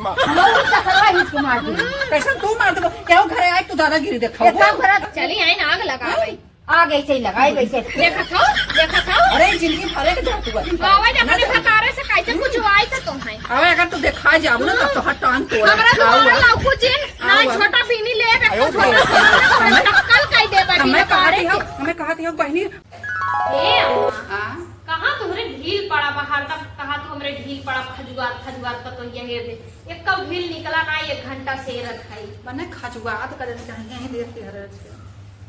अम्मा हिचको मार दी कैसे तू मार दे क्या घरे आए तू दादागिरी देखा चली आई आग लगा भाई आ गई से लगाई वैसे देखा था अरे जिंदगी भरे के जा तू बाबा जब अपने भतारे से कैसे कुछ आई तो तुम है अबे अगर तू देखा जाऊ ना तब तो हट टांग तोड़ हमरा दुआरा लाऊ जिन ना छोटा बीनी ले छोटा कल कई दे बाकी हमें कहा थी बहनी ए अम्मा कहां तुम्हारे ढील पड़ा बाहर तक कहा तो हमरे ढील पड़ा खजुआत का तो ये दे एक कब ढील निकला ना 1 घंटा से रखाई बने खजुआत करे चाहिए ही देख के हरे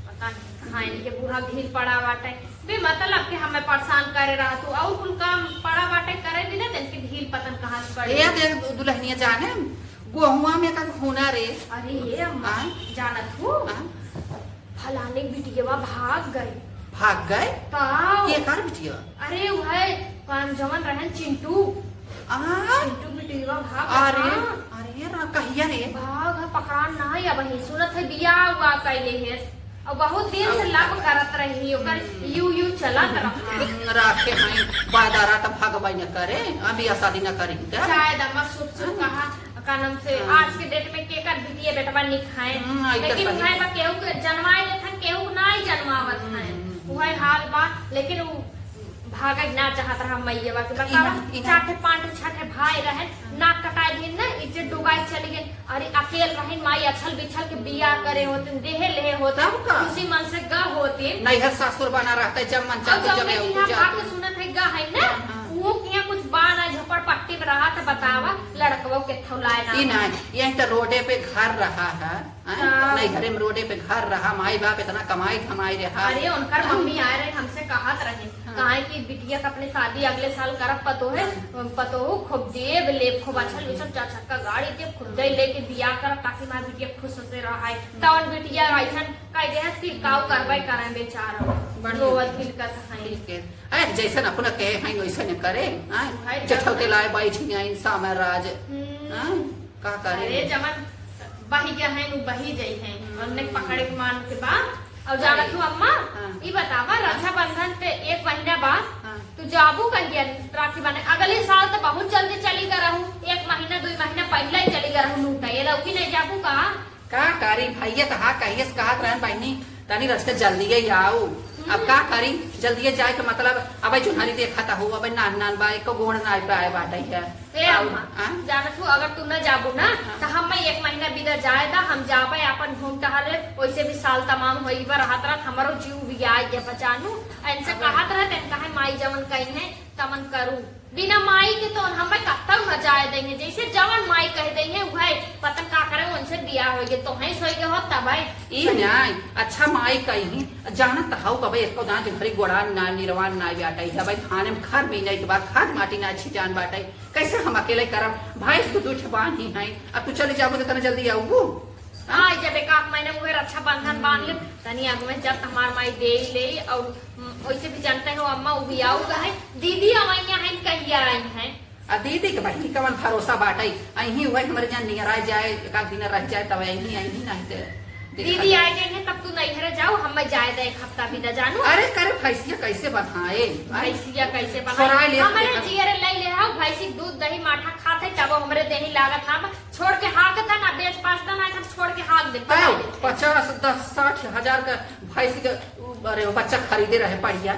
पता नहीं कहां इनके बूढ़ा ढील पड़ा बाटे बे मतलब कि हमें परेशान करे रहा तू और कुल काम पड़ा बाटे करे भी ना इनके ढील पतन कहां से पड़ी ए देख दुल्हनिया जाने गोहुआ में का होना रे अरे ये अम्मा जानत हो फलाने बिटिया भाग गई के कार बिटिया अरे वह जमन रहन चिंटू बिटिया भाग अरे कहिया रे भाग पकड़ा ना या वही सुनत है बिया हुआ कैले है और बहुत दिन से लब करत रही ओकर यू चलत रहा राखे हैं बादारा त भागबाई न करे अभी शादी न करी त शायद अम्मा सुख कहा कानम से आज के डेट में केकर बिटिया बेटवा निखाए लेकिन भाई बा केहू के जन्माए लेथन केहू नहीं जन्मावत है वही हाल बा लेकिन भाग ना चाहत रहा मैया के बतावा चाटे पांच छठे भाई रहे नाक कटाए दिन ना इज्जत डुबाई चली गई अरे अकेल रहे माई अछल बिछल के बिया करे होते देहे ले होते उसी मन से ग होते नहीं है सासुर बना रहता है जब मन चाहते जब यहां सुनत है ग है ना वो किया कुछ बाना झोपड़ पट्टी में रहा था बतावा लड़कवो के थौलाए ना नहीं यही तो रोडे पे घर रहा है नहीं घरे में रोडे पे घर रहा माई बाप इतना कमाई धमाई रहा अरे उनकर मम्मी आए रहे हमसे कहत रहे कहा की बिटिया का अपने शादी अगले साल करब पतो खूब देव ले खूब अच्छा विचल 4 चक्का गाड़ी दे खुद दे लेके बिया करब ताकि मार बिटिया खुश से रहा तवन बिटिया ऐसन कह दे कि काऊ करबै करे बेचारा रोवल फील करत है अरे जैसन अपना कहे हैं वैसे न करे चठौते लाए बैठी आई सामर राज का करे अरे जमन बही गया है नु बही जाई है हमने पकड़े के मान के बाद और जानत हूं अम्मा ई बतावा रक्षाबंधन पे 1 महीना बाद तू जाबू कहिया राखी बने अगले साल तो बहुत जल्दी चली गया रहूं 1 महीना 2 महीना पहले ही चली गया रहूं लूटा ये लौकी नहीं जाबू का करी भैया तो हाँ कहिए कहत रहन बहनी तनी रस्ते जल्दी आओ अब का करी जल्दी जाए के मतलब अब जुहारी देखा था हो अब नान बा एक गोड़ ना आए बाटे है ए अम्मा जानत हूं अगर तू न जाबू ना तो हम 1 महीना बिदा जाए दा हम जाबे अपन घूम टहले वैसे भी साल तमाम होई बा राहत रात हमरो जीव भी आए के बचानू ऐसे कहत रहते कहे माई जवन कहीं है तमन करू बिना माई के तो हम कत्तौ न जाए देंगे जैसे जवन माई कह देंगे वह पता का करे उनसे बिया होगे तो है सोई के हो तब भाई ई नहीं अच्छा माई कहीं जानत हौ कबे एको दांत भरी गोड़ा ना निर्वाण ना बाटे है भाई खाने में खर भी नहीं के बाद खाद माटी ना अच्छी जान बाटे कैसे हम अकेले करब भाई तू दूठ बान ही है अब तू चले जाबो तो जल्दी आऊगू हाँ जब 1 महीने में रक्षाबंधन बांध ले तनी आग में जब हमार माई दे ले और वैसे भी जानते हो अम्मा वो भी आऊगा है दीदी अवैया है कहिया आई है दीदी के बहनी कवन भरोसा बाटे अही वही हमारे जान नियर आ जाए एक दिन रह जाए तब अही नहीं दीदी आए जाएंगे तब तू नहीं घर जाओ हम जाए दे 1 हफ्ता भी न जानू अरे करे भैंसिया कैसे बनाए भैंसिया कैसे बनाए हमारे जियर ले ले आओ भैंसी दूध दही माठा खाते तब हमरे देही लागत हम छोड़ के हाक था ना बेच पास था ना छोड़ के हाक दे 50 10 60 हजार का भैंसी के अरे बच्चा खरीदे रहे बढ़िया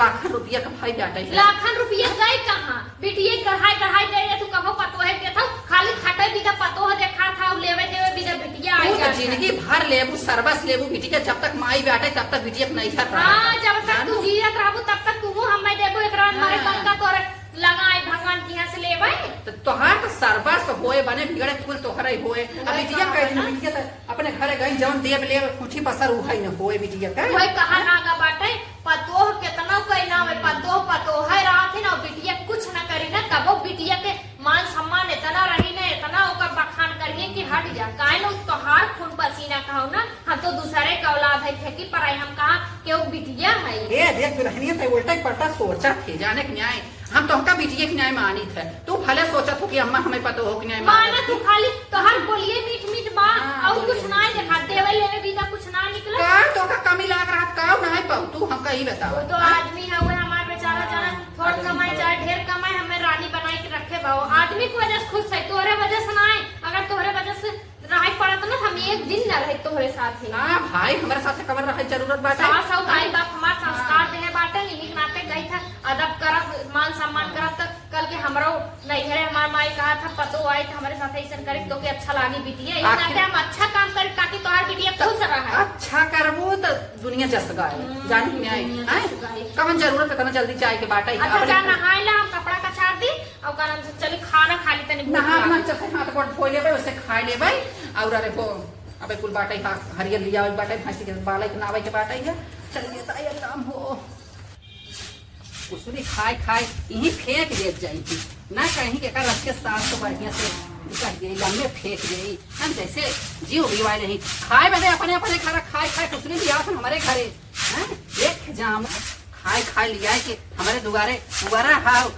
लाखन रुपया का भाई बाटे लाखन रुपया गए कहाँ बिटिया कढ़ाई दे तू कहो पतो है के था खाली खटे बिना पतो है देखा था लेवे देवे बिना बिटिया आई जा जिंदगी भर लेबू सर्वस लेबू बिटिया जब तक माई बाटे तब तक बिटिया नहीं खा हां जब तक तू जियत रहबू तब तक तू हम देबो एकरा मारे पंका तोरे लगाए भगवान की यहाँ से लेबै तो तोहार तो सर्वस होए बने बिगड़े फूल तोहरा ही होए अब बिटिया कह दिन बिटिया तो अपने घरे गई जवन देव ले कुठी पसर उहाई न होए बिटिया का वही कहा नागा बाटे पतोह केतना कई नाम है पतोह है रात ना बिटिया कुछ न करी ना तब बिटिया के मान सम्मान इतना रही ना इतना ओकर बखान करिए कि हट जा काहे न तोहार खून पसीना कहू ना हम तो दूसरे का औलाद है खेती पर हम कहा केहू बिटिया है ए देख दुल्हनिया तो उल्टा पलटा सोचा थे जाने के न्याय हम तो हमका बिटिया की न्याय मानी थे तू भले सोचा तू कि अम्मा हमें पता हो कि न्याय माना तू खाली तोहर बोलिए मीठ मीठ बा और कुछ ना देखा देवे लेवे बिना कुछ ना निकला का तो का कमी लाग रहा का नहीं पाऊ तू हमका ही बता वो तो आदमी है वो हमार बेचारा जाना थोड़ कमाई चाहे ढेर कमाई हमें रानी बनाई के रखे बाओ आदमी की वजह से खुश है तोरे वजह से ना रहे तोहरे साथ ही। ना भाई हमारे साथ कबर रहे जरूरत बाटे। सास और भाई बाप हमार संस्कार देहे बाटे निहिक नाते गई था अदब करब मान सम्मान करब त कल के हमरो नहीं है हमार माई कहा था पतो आई था हमारे साथ ऐसा करे तो के अच्छा लागी बिटिया इस नाते हम अच्छा काम कर ताकि तोहार बिटिया खुश रहे। अच्छा करबो तो दुनिया जस गाए जानी में आई कवन जरूरत है तना जल्दी चाय के बाटा। अच्छा जा नहाए ला हम कपड़ा कछाड़ दी और कारण से चली खाना खा ली तनी नहा अपना चखे हाथ गोड़ धो लेबे उसे खा लेबे और अरे वो अबे कुल बाटा हरियर लिया बाटा भैंसी के बाले के नावे के बाटा है चलिए तो ये काम हो कुसुरी खाए खाए यही फेंक दे जाएगी ना कहीं के कर रखे सास तो बढ़िया से निकल गई लम्बे फेंक गई हम जैसे जीव बीवाए नहीं खाए बैठे अपने अपने खाना खाए खाए कुसुरी लिया था हमारे घरे एक जाम खाए खाए लिया कि हमारे दुबारा हाव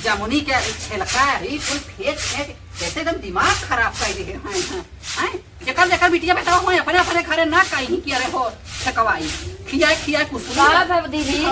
जामुनी के छिलका ही कुल फेंक फेंक कैसे एकदम दिमाग खराब कर दिए हैं जकर जकर बिटिया बेटा हो अपने अपने घरे ना कहीं कि अरे हो ठकवाई खियाए कुसुरी दीदी।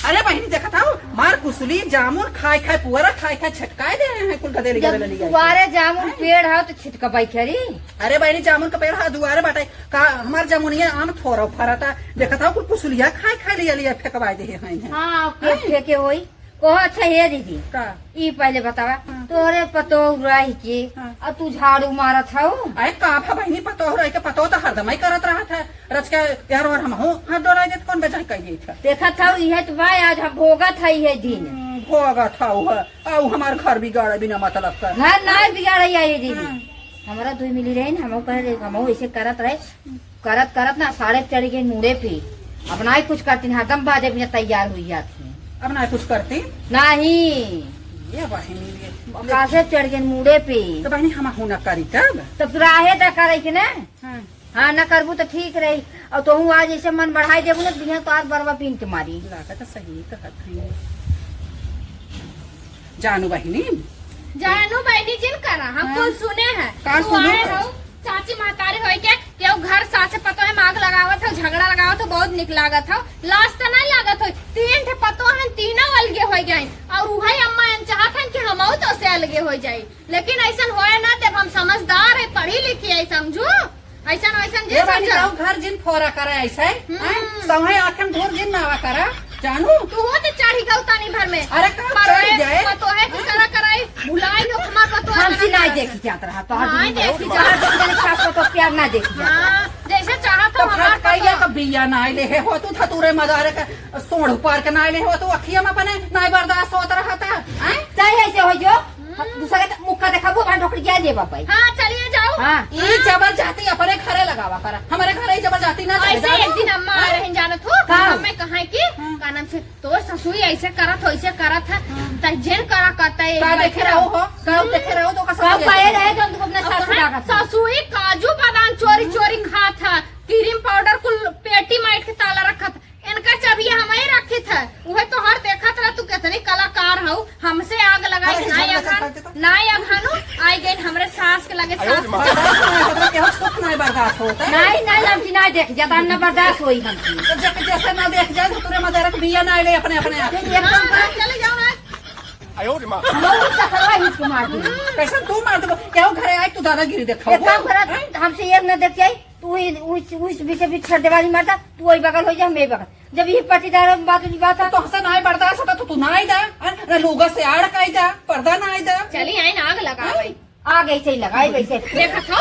अरे बहनी देखा था मार कुसुली जामुन खाए खाए पुअरा खाए खाए छटकाए दे रहे हैं कुल गदे दुआरे जामुन पेड़ है तो छिटका पाई खरी। अरे बहनी जामुन का पेड़ है दुआरे बाटे का हमार जामुनिया आम थोड़ा फरा था देखा था कुल कुसुलिया खाए खाए लिया फेंकवाए दे हैं। हाँ फेंके होई को अच्छा है दीदी का ई पहले बतावा तोरे पतो रही के और तू झाड़ू मारत हो। अरे काफा बहनी पतो रही के पतो तो हरदम ही करत रहा था रच के यार और हम हो हाथ डोरा दे कौन बेचाई कह गई था देखा था यह तो भाई आज हम भोगत है ये दिन भोगा था वो हमार घर बिगाड़े बिना मतलब का घर ना बिगाड़ दीदी हमारा दुई मिली रहे ना हम ऐसे करत करत ना साढ़े चढ़ के मुड़े पे अपना ही कुछ करती हरदम बाजे बिना तैयार हुई जाती अब ना कुछ करती नहीं ये बहनी कासे चढ़ के मुड़े पे तो बहनी हम हुना करी तब तो राहे तो करे के ना हाँ न करबू तो ठीक रही और तुम आज ऐसे मन बढ़ाई देबू ना दिया तो आज बरवा पीन के मारी लागत सही कहत है जानू बहनी जिन करा हम कुछ सुने हैं का तू सुने आए हो चाची महतारी होई के केहू घर सासे पतो है माग लगावत हो झगड़ा लगावत हो बहुत निक लागत हो लाश तो नहीं लागत हो तीन ठे पतो है तीनों अलगे हो गए और उहाई अम्मा चाहत हैं कि हमहू तो से अलगे हो जाए लेकिन ऐसा होए ना जब हम समझदार है पढ़ी लिखी है समझू ऐसा वैसा ये बहनी जाओ घर जिन फोरा करे ऐसे समय आखन घोर जिन नावा करा जानू तू हो तो चढ़ी गौ तानी भर में अरे चढ़ जाए पतो है कि करा कराई भुलाई लो हमार पतो है हमसे नहीं देखी जाता रहा तो नहीं देखी जा तो प्यार ना देखी जैसे चाहत तो हो हमार कहिया का बिया ना ले हो तू थतुरे मदारे का सोड़ पार के ना ले हो तू अखिया में अपने ना बर्दाश्त होत रहा था चाहे ऐसे हो जो दूसरे का मुक्का देखाबो भाई डॉक्टर क्या दे बापा हाँ चलिए जाओ हाँ ये जबर जाती अपने घरे लगावा करा हमारे घरे जबर जाती ना ऐसे एक दिन अम्मा आ रही जानत हो हमें कहा कि का नाम से तो ससुई ऐसे करत हो ऐसे करत है तजेन करा करता है का देखे रहो हो का देखे रहो तो का सब पाए रहे तो तुम अपना सासू लगा ससुई काजू बादाम चोरी चोरी खात है क्रीम पाउडर कुल पेटी माइट के ताला रखत इनका चाबिया हमें रखी था वह तो हर देखा था तू कितनी कलाकार हो हमसे आग लगाई नाई अघानु आई गई हमरे सास के लगे सुख नहीं बर्दाश्त होता नहीं हमसे नहीं देख जाता न बर्दाश्त हुई हमसे जैसे ना देख जाए तो तुरे मदारे का बिया ना ले अपने अपने चले जाओ ना कैसे तू मार दो क्या घरे आए तू दादागिरी देखा हमसे ये न देख जाए तू उस बीचे बीच छड़ देवाली मारता तू वही बगल हो जाए मैं बगल जब ये पटीदार बात है तो हमसे ना बर्दाश्त होता तो तू ना आई दा लोगा से आड़ का आई दा पर्दा ना आई दा चली आई आग लगा भाई आ गई से लगाई वैसे देखा था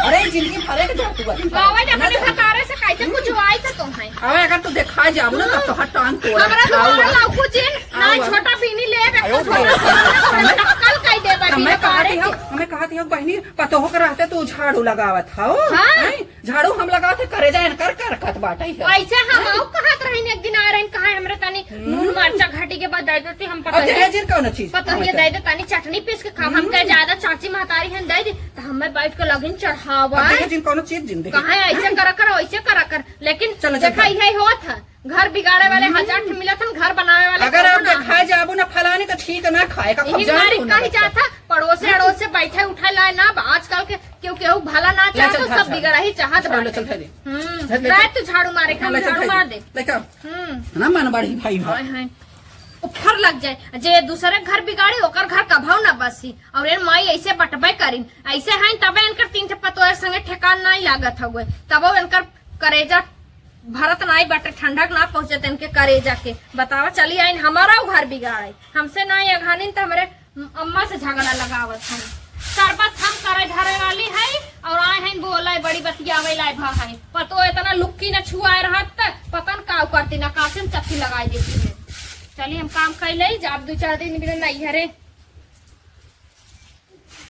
अरे जिंदगी भरे के जातू बाबा जब अपने खतारे से कैसे कुछ आई तो तुम है अबे अगर तू देखा जाऊ ना तब तो हट टांग तोड़ हमरा दोबारा लाऊ जिन ना छोटा पीनी ले कल कह दे हमें कहती हूँ बहनी पतो हो कर रहते तू झाड़ू लगावत हो झाड़ू हम लगाते करे जाए कर कर बाटे ऐसे हम कहत रही एक दिन आ रही कहा हमरे तनी नून मरचा घाटी के बाद दे देती हम पता कौन चीज पता ये दे दे तनी चटनी पीस के खा हम कह ज्यादा चाची महतारी हैं दे दे तो हमें बैठ के लगिन चढ़ावा जिन कौन चीज जिंदगी कहा ऐसे करा कर वैसे करा कर लेकिन देखा यही होत है घर बिगाड़े वाले 1000 मिलत घर बनावे वाले अगर आप खाए जाबू ना फलाने तो ठीक ना खाए का कही जाता पड़ोसे अड़ोसे बैठे उठा लाए ना आजकल के क्यों केहू भला ना चाहे तो सब बिगड़ा ही चाहत तू झाड़ू मारे झाड़ू मार दे ना मन बड़ी भाई फर लग जाए जे दूसरे घर बिगाड़ी ओकर घर कभाव न बसी और इन माई ऐसे बटबे करीन ऐसे हैं तबे इनकर 3 पतोर संगे ठेकान नहीं लागत हुए तबो इनकर करेजा भरत नाई बटे ठंडक ना पहुंचे इनके करेजा के बतावा चली आइन हमारा घर बिगाड़े हमसे ना अघानी तो हमारे अम्मा से झगड़ा लगावत है सरबत हम करे धरे वाली है और आए हैं बोला बड़ी बतियावे लाए भा है पतो इतना लुक्की न छुआए रहत पता न का करती ना कासिम चक्की लगाई देती है चलिए हम काम कर ले जब 2-4 दिन बिना नहीं हरे